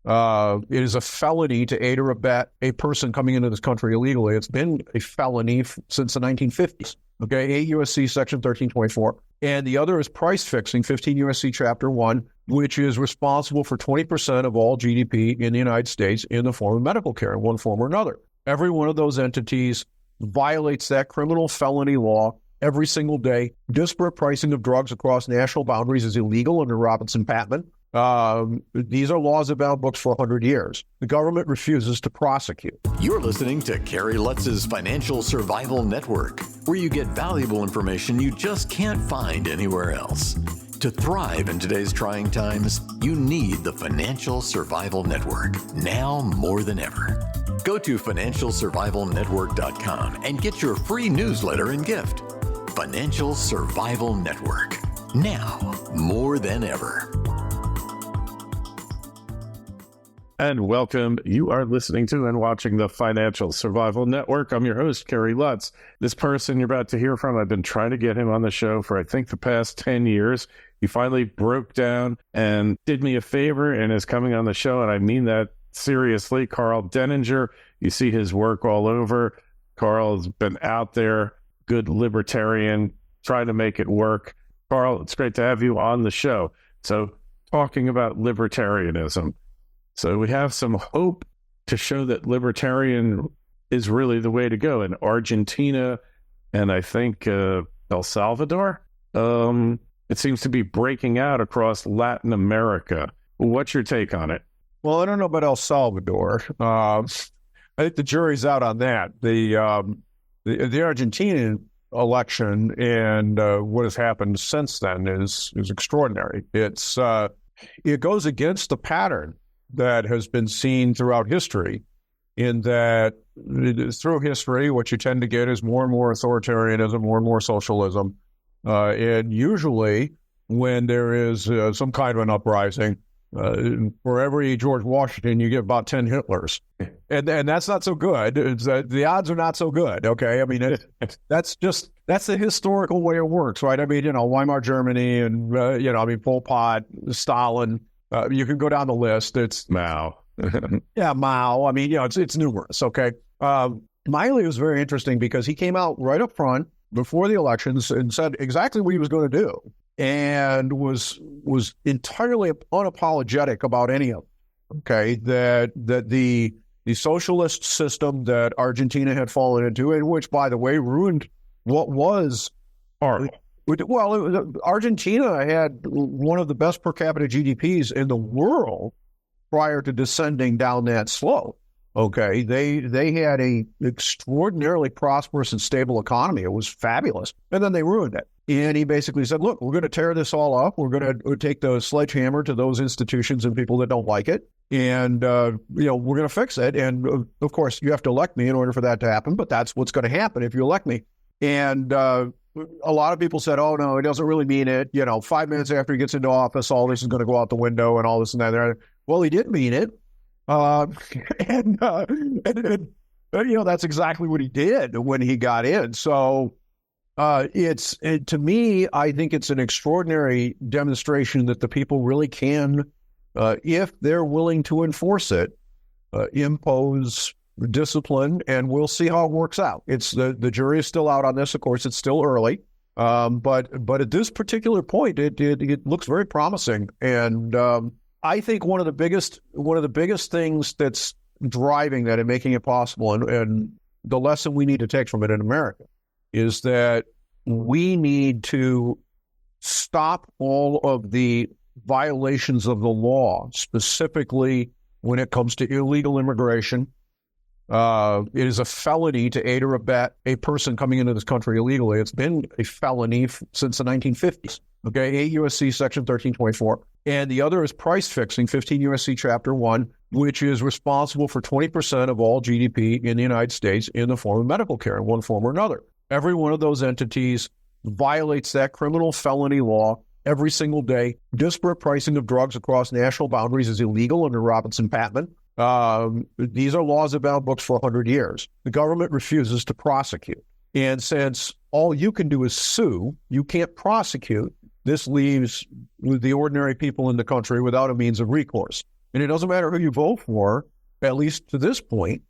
It is a felony to aid or abet a person coming into this country illegally. It's been a felony since the 1950s. Okay, 8 U.S.C. Section 1324. And the other is price fixing, 15 U.S.C. Chapter 1, which is responsible for 20% of all GDP in the United States in the form of medical care in one form or another. Every one of those entities violates that criminal felony law every single day. Disparate pricing of drugs across national boundaries is illegal under Robinson-Patman. These are laws that have been on books for 100 years. The government refuses to prosecute. You're listening to Kerry Lutz's Financial Survival Network, where you get valuable information you just can't find anywhere else. To thrive in today's trying times, you need the Financial Survival Network, now more than ever. Go to financialsurvivalnetwork.com and get your free newsletter and gift. Financial Survival Network, now more than ever. And welcome. You are listening to and watching the Financial Survival Network. I'm your host, Kerry Lutz. This person you're about to hear from, I've been trying to get him on the show for, I think, the past 10 years. He finally broke down and did me a favor and is coming on the show, and I mean that seriously. Karl Denninger, you see his work all over. Karl has been out there, good libertarian, trying to make it work. Karl, it's great to have you on the show. So, talking about libertarianism. So we have some hope to show that libertarian is really the way to go. In Argentina and I think El Salvador, it seems to be breaking out across Latin America. What's your take on it? Well, I don't know about El Salvador. I think the jury's out on that. The Argentinian election and what has happened since then is extraordinary. It goes against the pattern that has been seen throughout history, in that through history, what you tend to get is more and more authoritarianism, more and more socialism. And usually when there is some kind of an uprising, for every George Washington, you get about 10 Hitlers. And that's not so good. The odds are not so good, okay? I mean, that's the historical way it works, right? I mean, Weimar Germany and, Pol Pot, Stalin. You can go down the list. It's Mao. Yeah, Mao. I mean, it's numerous. Okay. Miley was very interesting because he came out right up front before the elections and said exactly what he was going to do, and was entirely unapologetic about any of it. Okay, that the socialist system that Argentina had fallen into, and which, by the way, ruined what was art. Well, Argentina had one of the best per capita GDPs in the world prior to descending down that slope. Okay, they had a extraordinarily prosperous and stable economy. It was fabulous, and then they ruined it. And he basically said, "Look, we're going to tear this all up. We're going to take the sledgehammer to those institutions and people that don't like it, and we're going to fix it. And of course, you have to elect me in order for that to happen. But that's what's going to happen if you elect me." And a lot of people said, "Oh, no, it doesn't really mean it. 5 minutes after he gets into office, all this is going to go out the window and all this and that." Well, he did mean it. And that's exactly what he did when he got in. So to me, I think it's an extraordinary demonstration that the people really can, if they're willing to enforce it, impose discipline, and we'll see how it works out. It's the jury is still out on this. Of course, it's still early, but at this particular point, it looks very promising. And I think one of the biggest things that's driving that and making it possible, and the lesson we need to take from it in America, is that we need to stop all of the violations of the law, specifically when it comes to illegal immigration. It is a felony to aid or abet a person coming into this country illegally. It's been a felony since the 1950s. Okay, 8 U.S.C. Section 1324. And the other is price fixing, 15 U.S.C. Chapter 1, which is responsible for 20% of all GDP in the United States in the form of medical care in one form or another. Every one of those entities violates that criminal felony law every single day. Disparate pricing of drugs across national boundaries is illegal under Robinson-Patman. These are laws that have been on books for 100 years. The government refuses to prosecute. And since all you can do is sue, you can't prosecute, this leaves the ordinary people in the country without a means of recourse. and it doesn't matter who you vote for, at least to this point,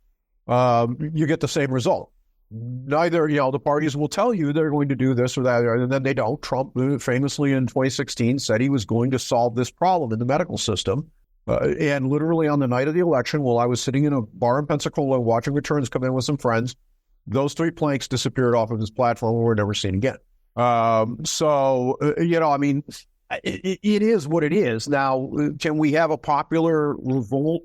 you get the same result. Neither, the parties will tell you they're going to do this or that, and then they don't. Trump famously in 2016 said he was going to solve this problem in the medical system. And literally on the night of the election, while I was sitting in a bar in Pensacola watching returns come in with some friends, those 3 planks disappeared off of his platform and were never seen again. It is what it is. Now, can we have a popular revolt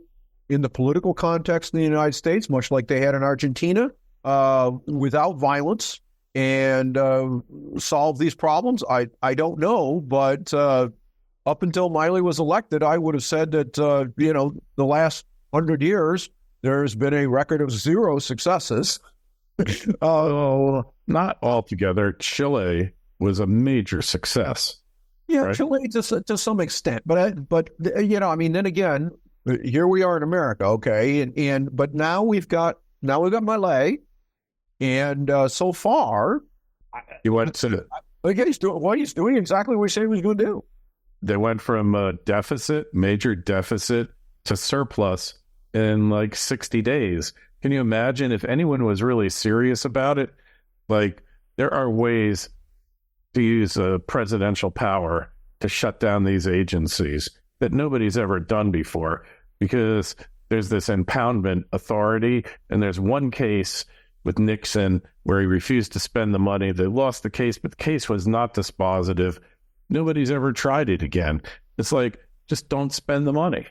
in the political context in the United States, much like they had in Argentina, without violence and solve these problems? I don't know, but up until Miley was elected, I would have said that, the last 100 years, there's been a record of 0 successes. Not altogether. Chile was a major success. Yeah, right? Chile to some extent, but then again, here we are in America, okay, but now we've got Milei, and so far, He went to he's doing exactly what he said he was going to do. They went from a major deficit, to surplus in like 60 days. Can you imagine if anyone was really serious about it? Like, there are ways to use presidential power to shut down these agencies that nobody's ever done before, because there's this impoundment authority, and there's one case with Nixon where he refused to spend the money. They lost the case, but the case was not dispositive. Nobody's ever tried it again. It's like, just don't spend the money.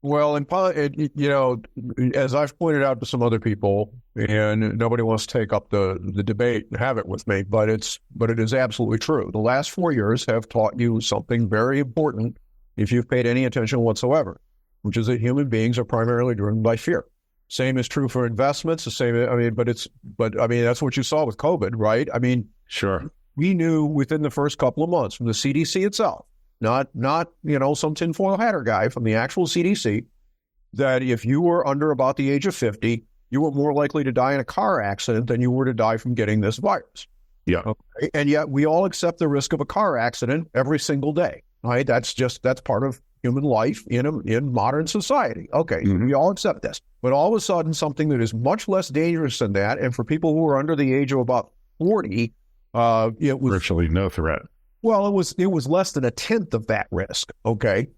Well, as I've pointed out to some other people, and nobody wants to take up the debate and have it with me, but it is absolutely true. The last 4 years have taught you something very important if you've paid any attention whatsoever, which is that human beings are primarily driven by fear. Same is true for investments. The same, that's what you saw with COVID, right? Sure. We knew within the first couple of months from the CDC itself, not some tinfoil hatter guy, from the actual CDC, that if you were under about the age of 50, you were more likely to die in a car accident than you were to die from getting this virus. Yeah. Okay? And yet we all accept the risk of a car accident every single day. Right? That's part of human life in modern society. Okay, We all accept this. But all of a sudden, something that is much less dangerous than that, and for people who are under the age of about 40, it was virtually no threat. Well, it was less than a tenth of that risk. Okay,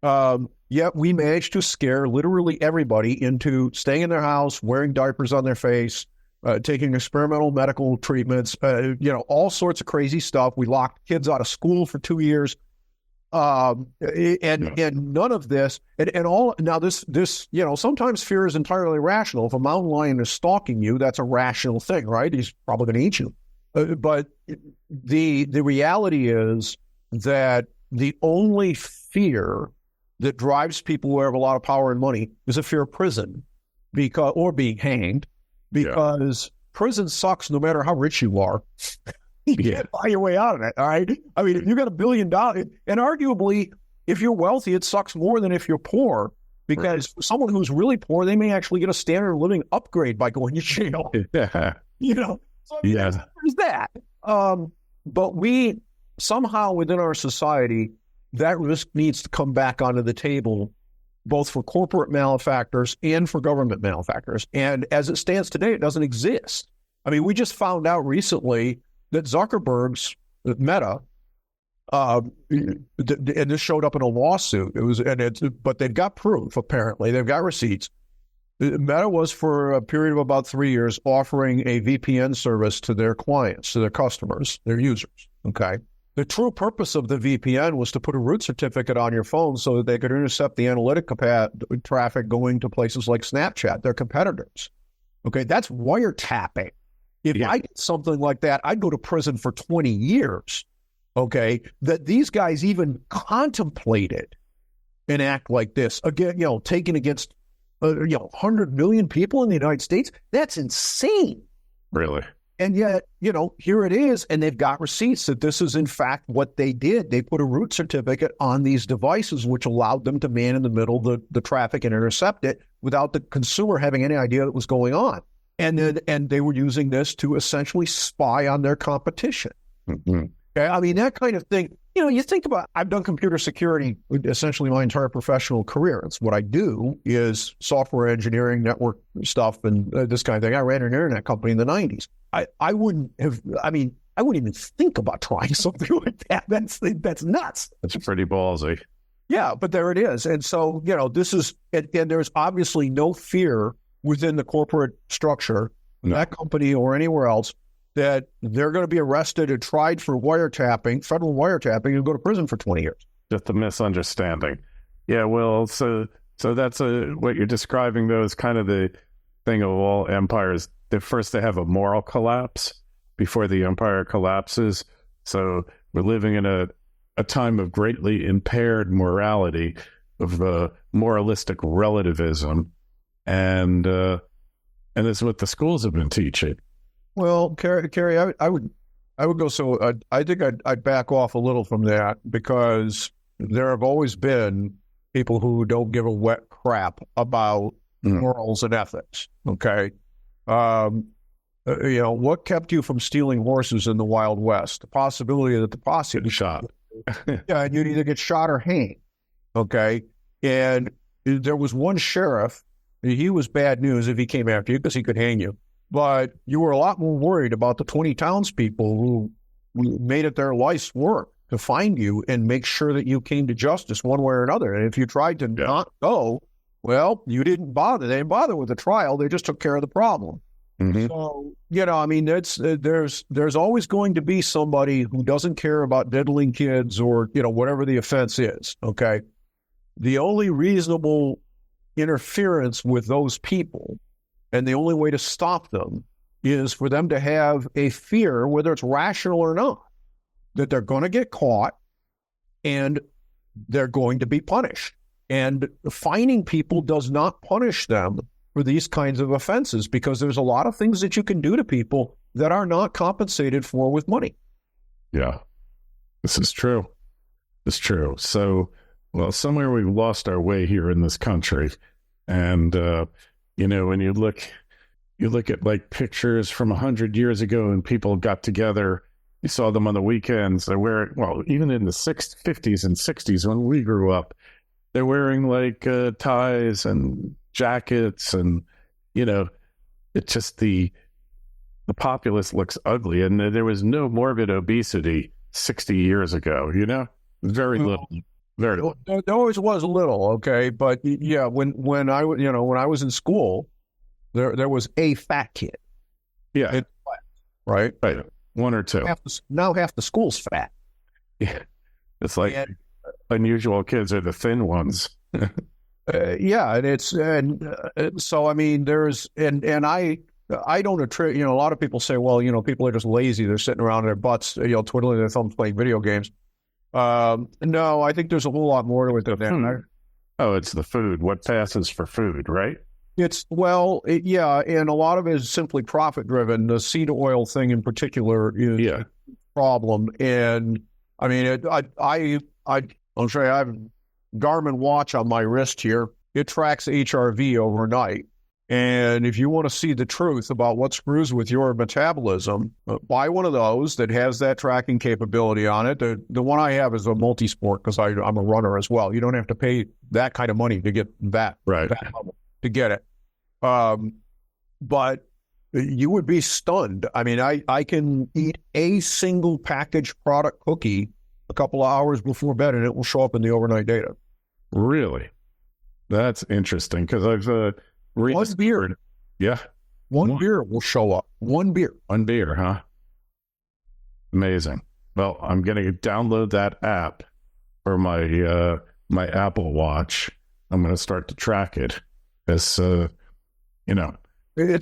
yet we managed to scare literally everybody into staying in their house, wearing diapers on their face, taking experimental medical treatments, all sorts of crazy stuff. We locked kids out of school for 2 years. And none of this, and all, now this, sometimes fear is entirely rational. If a mountain lion is stalking you, that's a rational thing, right? He's probably going to eat you. But the reality is that the only fear that drives people who have a lot of power and money is a fear of prison, or being hanged, because prison sucks no matter how rich you are. You can't buy your way out of it, all right? If you got $1 billion, and arguably, if you're wealthy, it sucks more than if you're poor, because for someone who's really poor, they may actually get a standard of living upgrade by going to jail. There's that. But we, somehow within our society, that risk needs to come back onto the table, both for corporate malefactors and for government malefactors. And as it stands today, it doesn't exist. We just found out recently that Zuckerberg's Meta, and this showed up in a lawsuit. But they've got proof. Apparently, they've got receipts. Meta was, for a period of about 3 years, offering a VPN service to their clients, to their customers, their users. Okay, the true purpose of the VPN was to put a root certificate on your phone so that they could intercept the analytic traffic going to places like Snapchat, their competitors. Okay, that's wiretapping. If I did something like that, I'd go to prison for 20 years, okay? That these guys even contemplated an act like this, again, taken against, 100 million people in the United States, that's insane. Really? And yet, here it is, and they've got receipts that this is in fact what they did. They put a root certificate on these devices, which allowed them to man in the middle the traffic and intercept it without the consumer having any idea what was going on. And they were using this to essentially spy on their competition. Mm-hmm. Okay? That kind of thing, you think about, I've done computer security essentially my entire professional career. It's what I do is software engineering, network stuff, and this kind of thing. I ran an internet company in the 90s. I wouldn't even think about trying something like that. That's nuts. That's pretty ballsy. Yeah, but there it is. And so, this is, and there's obviously no fear within the corporate structure, that company or anywhere else, that they're going to be arrested and tried for wiretapping, federal wiretapping, and go to prison for 20 years. Just a misunderstanding. Yeah, well, so that's what you're describing, though, is kind of the thing of all empires. First, they have a moral collapse before the empire collapses. So we're living in a time of greatly impaired morality, of moralistic relativism, and it's what the schools have been teaching. Well, Kerry, I would go so. I think I'd back off a little from that, because there have always been people who don't give a wet crap about morals and ethics. Okay, what kept you from stealing horses in the Wild West? The possibility that the posse would be shot. Yeah, and you'd either get shot or hanged. Okay, and there was one sheriff. He was bad news if he came after you, because he could hang you. But you were a lot more worried about the 20 townspeople who made it their life's work to find you and make sure that you came to justice one way or another. And if you tried to not go, well, you didn't bother. They didn't bother with the trial. They just took care of the problem. Mm-hmm. So, there's always going to be somebody who doesn't care about diddling kids or, whatever the offense is. Okay. The only reasonable interference with those people, and the only way to stop them, is for them to have a fear, whether it's rational or not, that they're going to get caught and they're going to be punished. And fining people does not punish them for these kinds of offenses, because there's a lot of things that you can do to people that are not compensated for with money. Yeah, this is true. It's true. So, well, somewhere we've lost our way here in this country. And, when you look at like pictures from 100 years ago, and people got together, you saw them on the weekends. They're wearing, well, even in the 50s and 60s when we grew up, they're wearing like ties and jackets, and it's just the populace looks ugly. And there was no morbid obesity 60 years ago. Very little. Very little. There always was a little, okay, but yeah, when I was in school, there was a fat kid. Yeah, right. One or two. Now half the school's fat. Yeah, it's like unusual kids are the thin ones. Yeah, and so I mean, I don't attribute. A lot of people say, well, people are just lazy. They're sitting around their butts, twiddling their thumbs, playing video games. No, I think there's a whole lot more to it than that. Oh, it's the food. What passes for food, right? Yeah, and a lot of it is simply profit driven. The seed oil thing in particular is a problem. And I mean, I'll show you. I have a Garmin watch on my wrist here. It tracks HRV overnight. And if you want to see the truth about what screws with your metabolism, buy one of those that has that tracking capability on it. The one I have is a multi-sport, because I'm a runner as well. You don't have to pay that kind of money to get that, right, to get it. But you would be stunned. I mean, I can eat a single packaged product cookie a couple of hours before bed, and it will show up in the overnight data. Really? That's interesting, because I've... One beer. Yeah. One beer will show up. One beer, huh? Amazing. Well, I'm going to download that app for my my Apple Watch. I'm going to start to track it. It's, It's,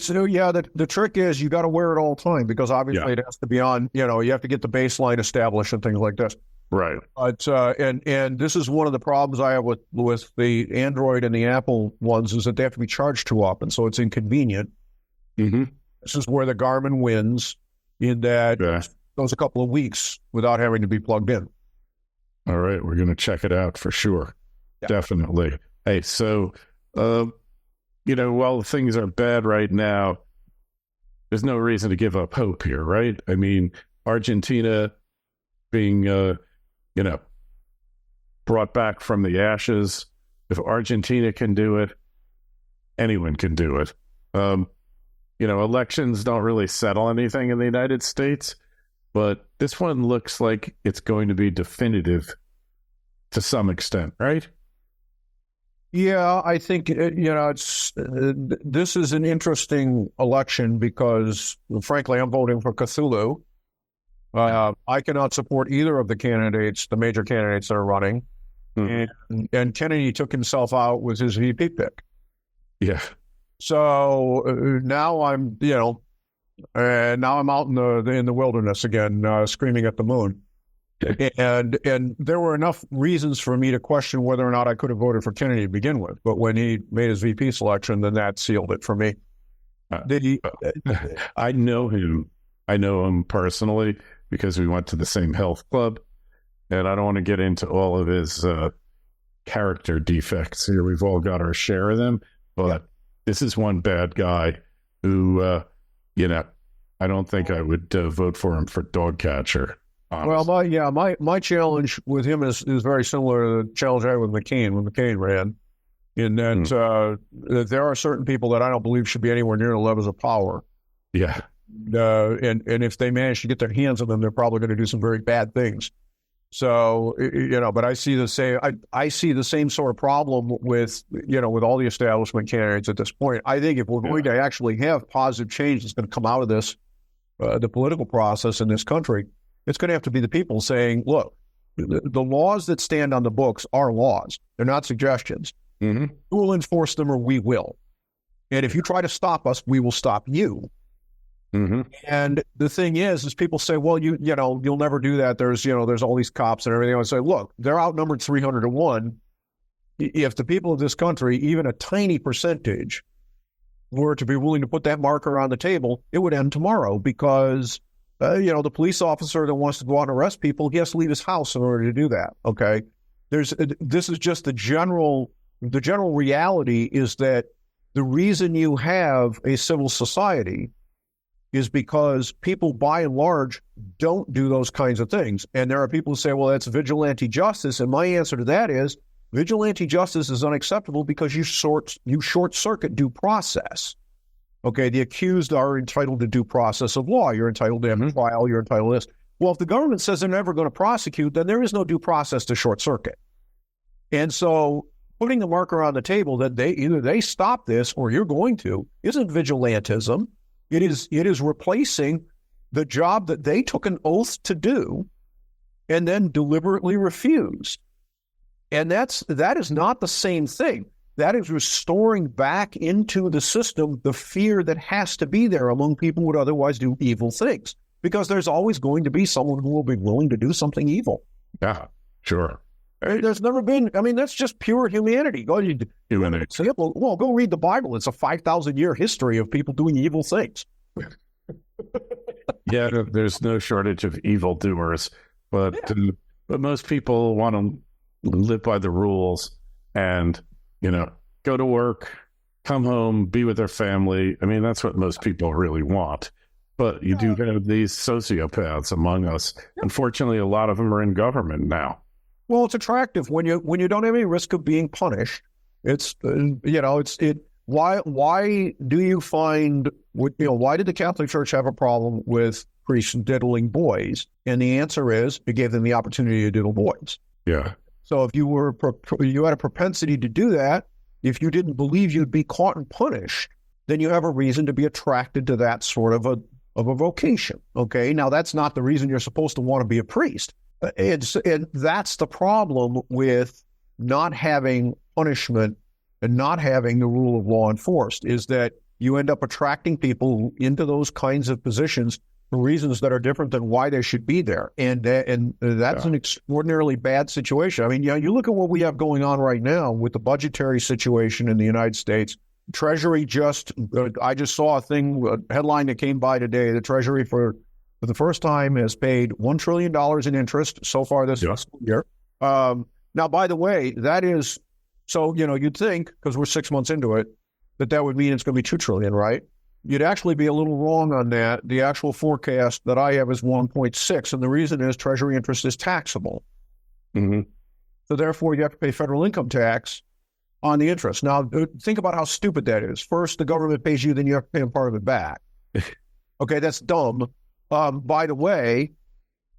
the trick is you got to wear it all the time, because obviously it has to be on, you have to get the baseline established and things like this. Right. But and this is one of the problems I have with the Android and the Apple ones, is that they have to be charged too often, so it's inconvenient. Mm-hmm. This is where the Garmin wins, in that it goes a couple of weeks without having to be plugged in. All right, we're going to check it out for sure. Yeah. Definitely. Hey, so while things are bad right now, there's no reason to give up hope here, right? I mean, Argentina being brought back from the ashes. If Argentina can do it, anyone can do it. Elections don't really settle anything in the United States, but this one looks like it's going to be definitive to some extent, right? Yeah, I think, it's this is an interesting election because, frankly, I'm voting for Cthulhu. I cannot support either of the major candidates that are running. And Kennedy took himself out with his VP pick. Yeah. So now I'm, now I'm out in the wilderness again, screaming at the moon. And there were enough reasons for me to question whether or not I could have voted for Kennedy to begin with. But when he made his VP selection, then that sealed it for me. Did he? I know him. I know him personally because we went to the same health club. And I don't want to get into all of his character defects here. We've all got our share of them. But this is one bad guy who, I don't think I would vote for him for dog catcher. Honestly. Well, my challenge with him is very similar to the challenge I had with McCain when McCain ran, in that there are certain people that I don't believe should be anywhere near the levels of power. Yeah. And if they manage to get their hands on them, they're probably going to do some very bad things. So, but I see the same sort of problem with all the establishment candidates at this point. I think if we're going to actually have positive change that's going to come out of this, the political process in this country, it's going to have to be the people saying, look, the laws that stand on the books are laws. They're not suggestions. Mm-hmm. We will enforce them or we will. And if you try to stop us, we will stop you. Mm-hmm. And the thing is people say, well, you'll never do that. There's all these cops and everything. I would say, look, they're outnumbered 300-1. If the people of this country, even a tiny percentage, were to be willing to put that marker on the table, it would end tomorrow because, the police officer that wants to go out and arrest people, he has to leave his house in order to do that. Okay. This is just the general reality is that the reason you have a civil society is because people, by and large, don't do those kinds of things. And there are people who say, well, that's vigilante justice. And my answer to that is vigilante justice is unacceptable because you short-circuit due process. Okay, the accused are entitled to due process of law. You're entitled to have a trial. You're entitled to this. Well, if the government says they're never going to prosecute, then there is no due process to short-circuit. And so putting the marker on the table that either they stop this or you're going to isn't vigilantism. It is replacing the job that they took an oath to do and then deliberately refused. And that is not the same thing. That is restoring back into the system the fear that has to be there among people who would otherwise do evil things. Because there's always going to be someone who will be willing to do something evil. Yeah, sure. There's never been, that's just pure humanity. Go read the Bible. It's a 5,000-year history of people doing evil things. Yeah, there's no shortage of evildoers, but most people want to live by the rules and, go to work, come home, be with their family. That's what most people really want. But you do have these sociopaths among us. Unfortunately, a lot of them are in government now. Well, it's attractive when you don't have any risk of being punished. Why do you find why did the Catholic Church have a problem with priests diddling boys? And the answer is it gave them the opportunity to diddle boys. Yeah. So if you had a propensity to do that, if you didn't believe you'd be caught and punished, then you have a reason to be attracted to that sort of a vocation. Okay. Now that's not the reason you're supposed to want to be a priest. And that's the problem with not having punishment and not having the rule of law enforced, is that you end up attracting people into those kinds of positions for reasons that are different than why they should be there. And that's an extraordinarily bad situation. You look at what we have going on right now with the budgetary situation in the United States. Treasury I just saw a headline that came by today. The Treasury for the first time has paid $1 trillion in interest so far this fiscal year. Now, by the way, that is, so, you'd think, because we're 6 months into it, that would mean it's going to be $2 trillion, right? You'd actually be a little wrong on that. The actual forecast that I have is 1.6, and the reason is Treasury interest is taxable. Mm-hmm. So therefore, you have to pay federal income tax on the interest. Now, think about how stupid that is. First, the government pays you, then you have to pay them part of it back. Okay, that's dumb. By the way,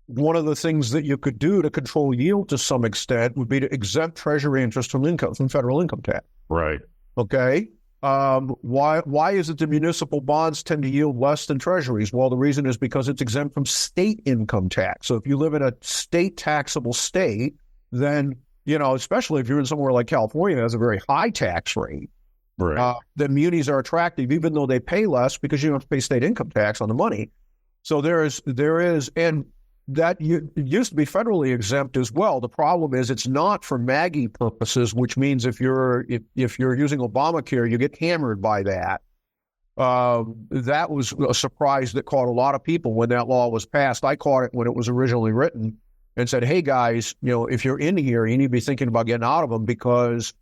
one of the things that you could do to control yield to some extent would be to exempt Treasury interest from federal income tax. Right. Okay. Why is it that municipal bonds tend to yield less than Treasuries? Well, the reason is because it's exempt from state income tax. So if you live in a state taxable state, then, especially if you're in somewhere like California that has a very high tax rate, right, the munis are attractive, even though they pay less because you don't have to pay state income tax on the money. So there is, and that it used to be federally exempt as well. The problem is it's not for MAGI purposes, which means if you're using Obamacare, you get hammered by that. That was a surprise that caught a lot of people when that law was passed. I caught it when it was originally written and said, hey, guys, if you're in here, you need to be thinking about getting out of them because,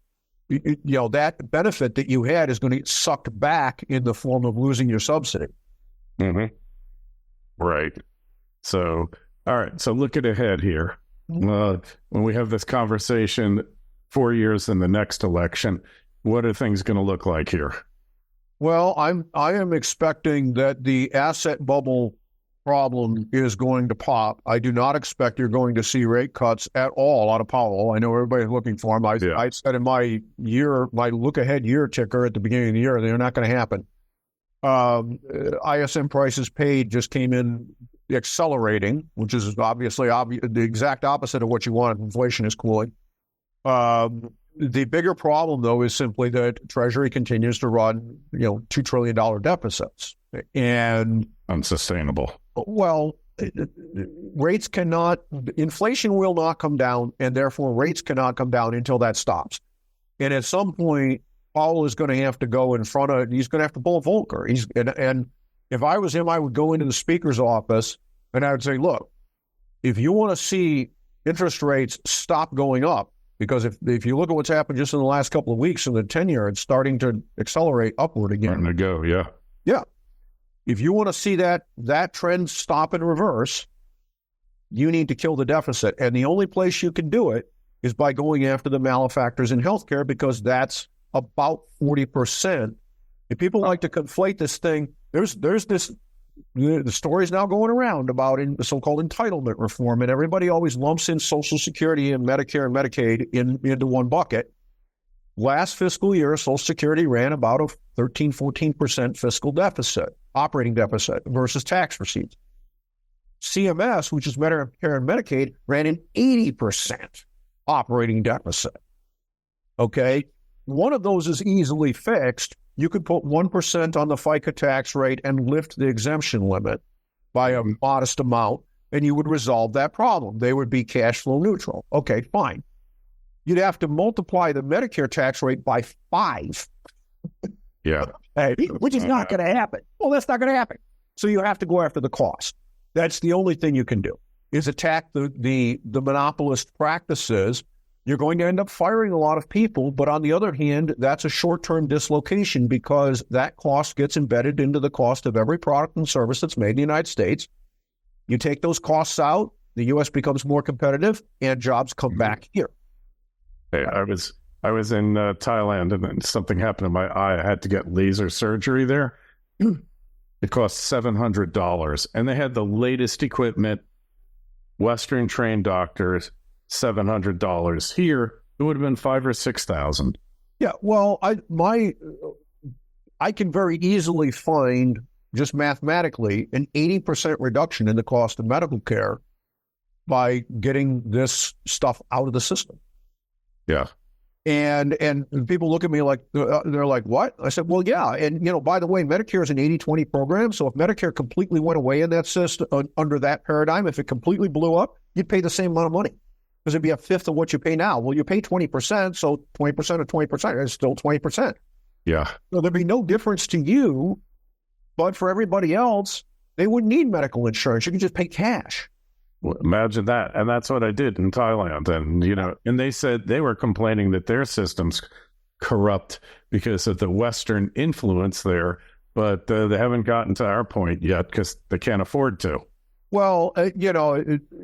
that benefit that you had is going to get sucked back in the form of losing your subsidy. Mm-hmm. Right. So, all right. So looking ahead here, when we have this conversation 4 years in the next election, what are things going to look like here? Well, I am expecting that the asset bubble problem is going to pop. I do not expect you're going to see rate cuts at all out of Powell. I know everybody's looking for them. I said in my look ahead year ticker at the beginning of the year, they're not going to happen. ISM prices paid just came in accelerating, which is obviously the exact opposite of what you want if inflation is cooling. The bigger problem, though, is simply that Treasury continues to run, $2 trillion deficits. And unsustainable. Well, inflation will not come down, and therefore rates cannot come down until that stops. And at some point, Powell is going to have to go in front of, he's going to have to pull a Volcker. And if I was him, I would go into the speaker's office and I would say, look, if you want to see interest rates stop going up, because if you look at what's happened just in the last couple of weeks in the 10-year, it's starting to accelerate upward again. Starting to go, yeah. Yeah. If you want to see that trend stop and reverse, you need to kill the deficit. And the only place you can do it is by going after the malefactors in healthcare, because that's about 40%. If people like to conflate this thing, there's this, the story's now going around about the so-called entitlement reform, and everybody always lumps in Social Security and Medicare and Medicaid into one bucket. Last fiscal year, Social Security ran about a 13, 14% fiscal deficit, operating deficit versus tax receipts. CMS, which is Medicare and Medicaid, ran an 80% operating deficit. Okay? One of those is easily fixed. You could put 1% on the FICA tax rate and lift the exemption limit by a modest amount, and you would resolve that problem. They would be cash flow neutral. Okay, fine. You'd have to multiply the Medicare tax rate by 5. Yeah. Which is not going to happen. Well, that's not going to happen. So you have to go after the cost. That's the only thing you can do, is attack the monopolist practices. You're going to end up firing a lot of people, but on the other hand, that's a short-term dislocation because that cost gets embedded into the cost of every product and service that's made in the United States. You take those costs out, the U.S. becomes more competitive, and jobs come back here. Hey, I was in Thailand, and then something happened to my eye. I had to get laser surgery there. It cost $700, and they had the latest equipment, Western-trained doctors. $700 here, it would have been $5,000 or $6,000. Yeah, well, I can very easily find, just mathematically, an 80% reduction in the cost of medical care by getting this stuff out of the system. Yeah. And people look at me like, they're like, what? I said, well, yeah. And, by the way, Medicare is an 80-20 program. So if Medicare completely went away in that system, under that paradigm, if it completely blew up, you'd pay the same amount of money. Because it'd be a fifth of what you pay now. Well, you pay 20%, so 20% of 20% is still 20%. Yeah. So there'd be no difference to you, but for everybody else, they wouldn't need medical insurance. You could just pay cash. Well, imagine that. And that's what I did in Thailand. And, and they said they were complaining that their system's corrupt because of the Western influence there, but they haven't gotten to our point yet because they can't afford to. Well,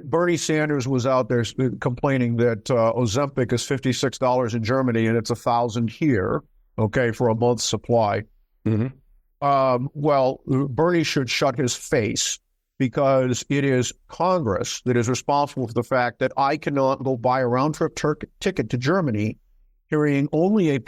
Bernie Sanders was out there complaining that Ozempic is $56 in Germany and it's $1,000 here, okay, for a month's supply. Mm-hmm. Well, Bernie should shut his face because it is Congress that is responsible for the fact that I cannot go buy a round-trip ticket to Germany carrying only a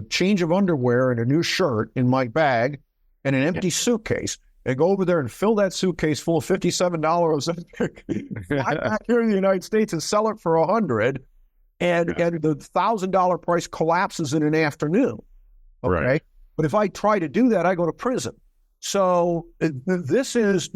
change of underwear and a new shirt in my bag and an empty suitcase, and go over there and fill that suitcase full of $57 Ozempic, fly back here in the United States and sell it for $100, and the $1,000 price collapses in an afternoon. Okay, right. But if I try to do that, I go to prison. So this is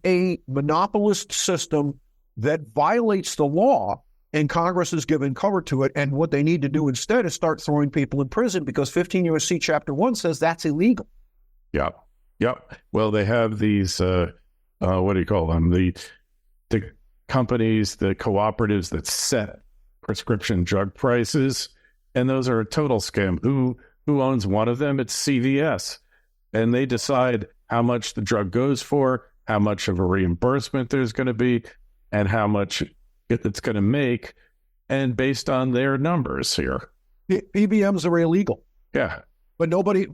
a monopolist system that violates the law, and Congress is given cover to it. And what they need to do instead is start throwing people in prison because 15 U.S.C. Chapter 1 says that's illegal. Yep. Well, they have these, what do you call them? The companies, the cooperatives that set prescription drug prices, and those are a total scam. Who owns one of them? It's CVS. And they decide how much the drug goes for, how much of a reimbursement there's going to be, and how much it's going to make, and based on their numbers here. PBMs are illegal. Yeah. But nobody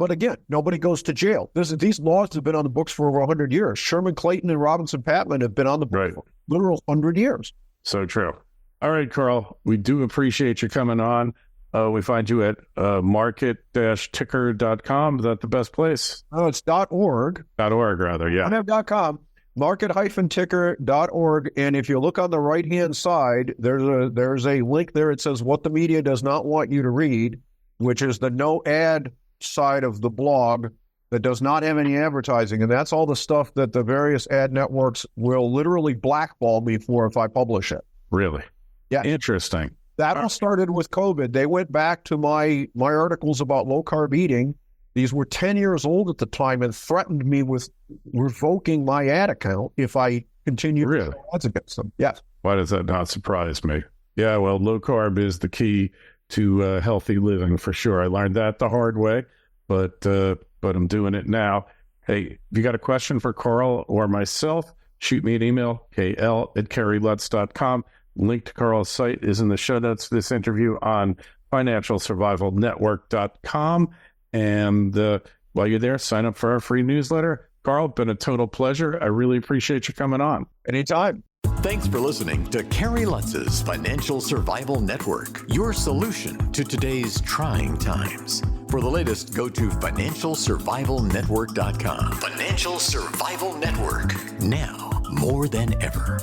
goes to jail. These laws have been on the books for over 100 years. Sherman Clayton and Robinson Patman have been on the books for literal 100 years. So true. All right, Karl, we do appreciate you coming on. We find you at market-ticker.com. Is that the best place? No, it's .org. .org, rather, yeah. I don't have .com. Market-ticker.org. And if you look on the right-hand side, there's a link there. It says what the media does not want you to read, which is the no ad side of the blog that does not have any advertising. And that's all the stuff that the various ad networks will literally blackball me for if I publish it. Really? Yeah. Interesting. That all started with COVID. They went back to my articles about low-carb eating. These were 10 years old at the time and threatened me with revoking my ad account if I continued to show ads against them. Yes. Why does that not surprise me? Yeah, well, low-carb is the key to healthy living for sure. I learned that the hard way, but I'm doing it now. Hey, if you got a question for Karl or myself, shoot me an email, kl@kerrylutz.com. Link to Karl's site is in the show notes of this interview on financialsurvivalnetwork.com. And while you're there, sign up for our free newsletter. Karl, been a total pleasure. I really appreciate you coming on. Anytime. Thanks for listening to Kerry Lutz's Financial Survival Network, your solution to today's trying times. For the latest, go to financialsurvivalnetwork.com. Financial Survival Network, now more than ever.